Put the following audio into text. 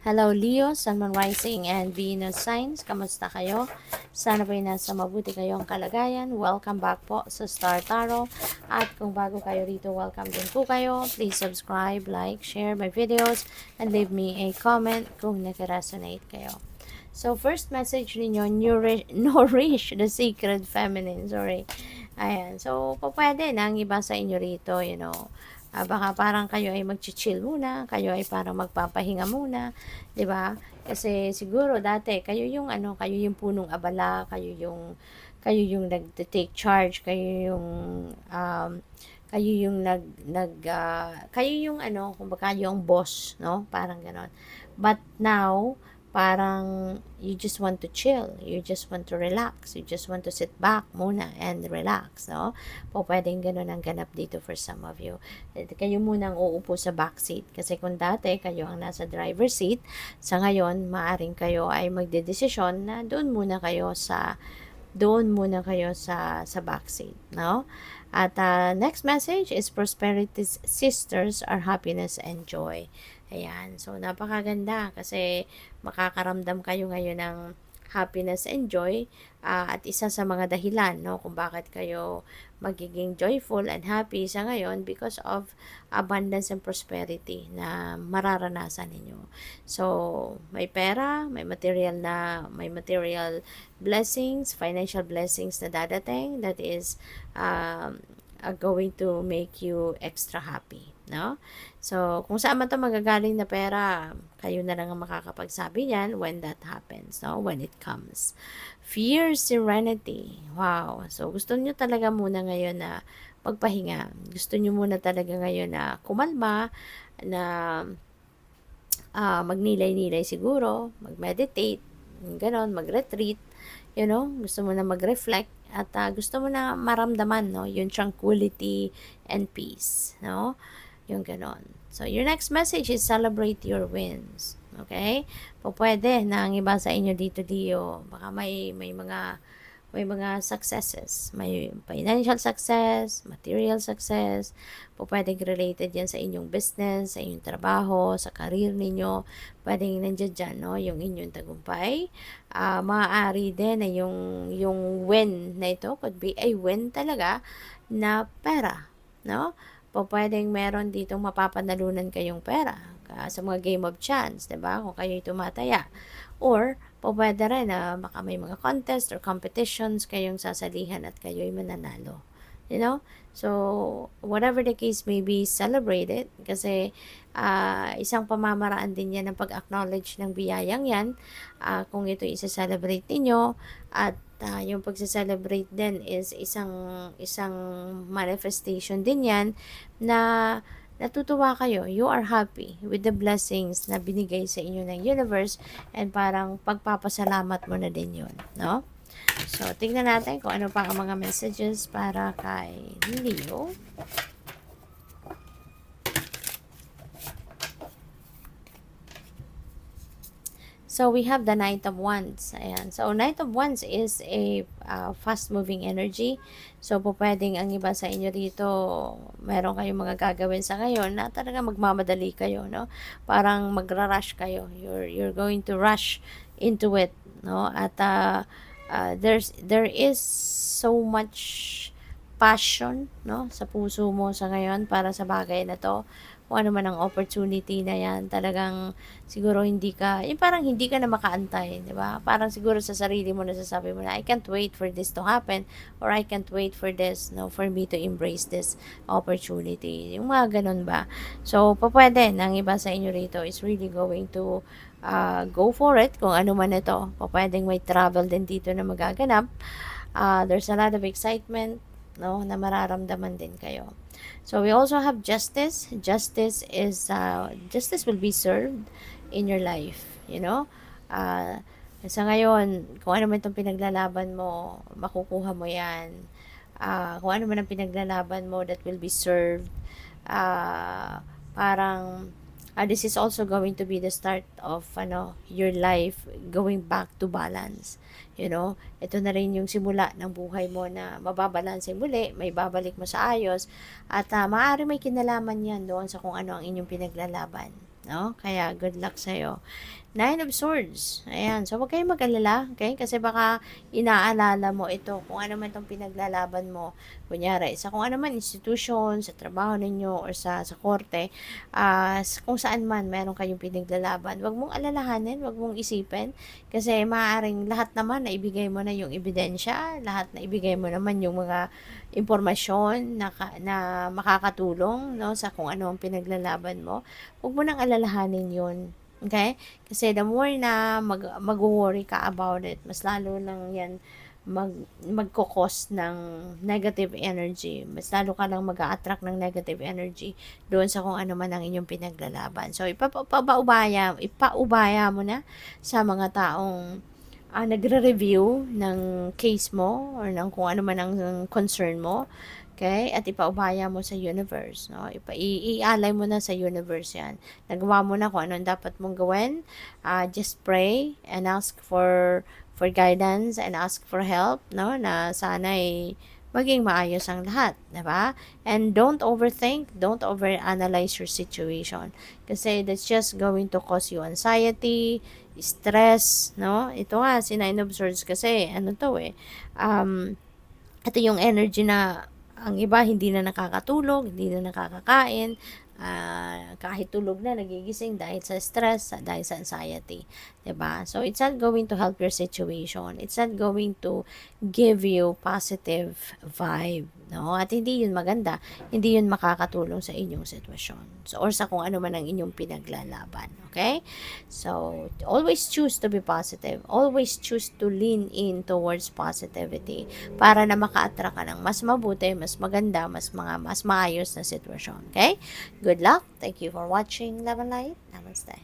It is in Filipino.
Hello Leo, Sun, Moon Rising, and Venus Signs. Kamusta kayo? Sana po'y nasa mabuti kayong kalagayan. Welcome back po sa Star Tarot. At kung bago kayo rito, welcome din po kayo. Please subscribe, like, share my videos, and leave me a comment kung nag-resonate kayo. So, first message ninyo, nourish the sacred feminine. Sorry. Ayan. So, pwede na ang iba sa inyo rito, baka parang kayo ay mag-chill muna, kayo ay parang magpapahinga muna, 'di ba? Kasi siguro dati kayo yung punong abala, kayo yung nag-take charge, um, kayo yung kayo yung kumbaga yung boss, no? Parang gano'n. But now, parang you just want to chill, you just want to relax, you just want to sit back muna and relax, no? Pwedeng ganun ang ganap dito for some of you. Kayo muna ang uupo sa backseat kasi kung dati kayo ang nasa driver seat, sa ngayon maaring kayo ay magdedesisyon na doon muna kayo sa backseat, no? At next message is prosperity sisters are happiness and joy. Ayan. So, napakaganda kasi makakaramdam kayo ngayon ng happiness and joy at isa sa mga dahilan no kung bakit kayo magiging joyful and happy sa ngayon because of abundance and prosperity na mararanasan ninyo. So, may pera, may material blessings, financial blessings na dadating that is are going to make you extra happy, no? So, kung saan man ito magagaling na pera, kayo na lang ang makakapagsabi niyan when that happens, no? When it comes. Fear, serenity. Wow. So, gusto niyo talaga muna ngayon na magpahinga. Gusto niyo muna talaga ngayon na kumalma, na magnilay-nilay siguro, mag-meditate, ganon, mag-retreat, gusto mo na mag-reflect, at gusto mo na maramdaman, no, yung tranquility and peace, no, yung ganon. So, your next message is celebrate your wins, okay? Pwede na ang iba sa inyo dito, Dio, baka may mga successes. May financial success, material success. Pwedeng related yan sa inyong business, sa inyong trabaho, sa career ninyo. Pwedeng nandiyan dyan, no? Yung inyong tagumpay. Maaari din na yung win na ito could be a win talaga na pera, no? Pwedeng meron ditong mapapanalunan kayong pera sa mga game of chance, 'di ba? Kung kayo'y tumataya. Or pwede rin na baka may mga contest or competitions kayong sasalihan at kayo'y mananalo. So, whatever the case may be, celebrate it kasi isang pamamaraan din yan ng pag-acknowledge ng biyayang yan kung ito isa-celebrate ninyo at yung pagsa-celebrate din is isang manifestation din yan na natutuwa kayo, you are happy with the blessings na binigay sa inyo ng universe and parang pagpapasalamat mo na din yun, no? So, tingnan natin kung ano pa ang mga messages para kay Leo. So, we have the Knight of Wands. Ayan. So, Knight of Wands is a fast-moving energy. So, pwedeng ang iba sa inyo dito, meron kayong mga gagawin sa ngayon na talaga magmamadali kayo, no? Parang magra-rush kayo. You're going to rush into it, no? At there is so much passion, no, sa puso mo sa ngayon para sa bagay na to. Kung ano man ang opportunity na yan, talagang siguro parang hindi ka na makaantay, di ba? Parang siguro sa sarili mo nasasabi mo na, I can't wait for this to happen, or I can't wait for this, no, for me to embrace this opportunity. Yung mga ganun ba? So, pwede ng iba sa inyo rito is really going to go for it, kung ano man ito. Pwedeng may travel din dito na magaganap. There's a lot of excitement, no, na mararamdaman din kayo. So, we also have justice. Justice will be served in your life, sa ngayon, kung ano man itong pinaglalaban mo, makukuha mo yan. Kung ano man ang pinaglalaban mo, that will be served. Parang, this is also going to be the start of your life going back to balance. Ito na rin yung simula ng buhay mo na mababalanse muli, may babalik mo sa ayos, at maaari may kinalaman yan doon sa kung ano ang inyong pinaglalaban. no? Kaya good luck sa'yo. Nine of Swords. Ayan. So, huwag kayong mag-alala, okay? Kasi baka inaalala mo ito, kung ano man itong pinaglalaban mo. Kunyari, sa kung ano man, institution, sa trabaho ninyo, or sa korte, kung saan man meron kayong pinaglalaban, huwag mong alalahanin, huwag mong isipin. Kasi maaaring lahat naman na ibigay mo na yung ebidensya, lahat na ibigay mo naman yung mga impormasyon na makakatulong, no, sa kung ano ang pinaglalaban mo. Huwag mo nang alalahanin yun. Okay? Kasi the more na mag-worry ka about it, mas lalo lang yan magkukos ng negative energy. Mas lalo ka lang mag-a-attract ng negative energy doon sa kung ano man ang inyong pinaglalaban. So, ipaubaya mo na sa mga taong nagre-review ng case mo or ng kung ano man ang concern mo. Okay? At ipaubaya mo sa universe. No? Ialay mo na sa universe yan. Nagawa mo na kung anong dapat mong gawin. Just pray and ask for guidance and ask for help. No? Na sana maging maayos ang lahat. Diba? And don't overthink. Don't overanalyze your situation. Kasi that's just going to cause you anxiety, stress. No? Ito nga, si Nine of Swords kasi, ano to ito yung energy na ang iba hindi na nakakatulog, hindi na nakakakain, kahit tulog na nagigising dahil sa stress, dahil sa anxiety, 'di ba? So it's not going to help your situation. It's not going to give you positive vibe, no? At hindi 'yun maganda, hindi 'yun makakatulong sa inyong sitwasyon. So or sa kung ano man ang inyong pinaglalaban, okay? So always choose to be positive. Always choose to lean in towards positivity para na maka-attract ka ng mas mabuti, mas maganda, mas maayos na sitwasyon. Okay? Good luck. Thank you for watching Love and Light. Namaste.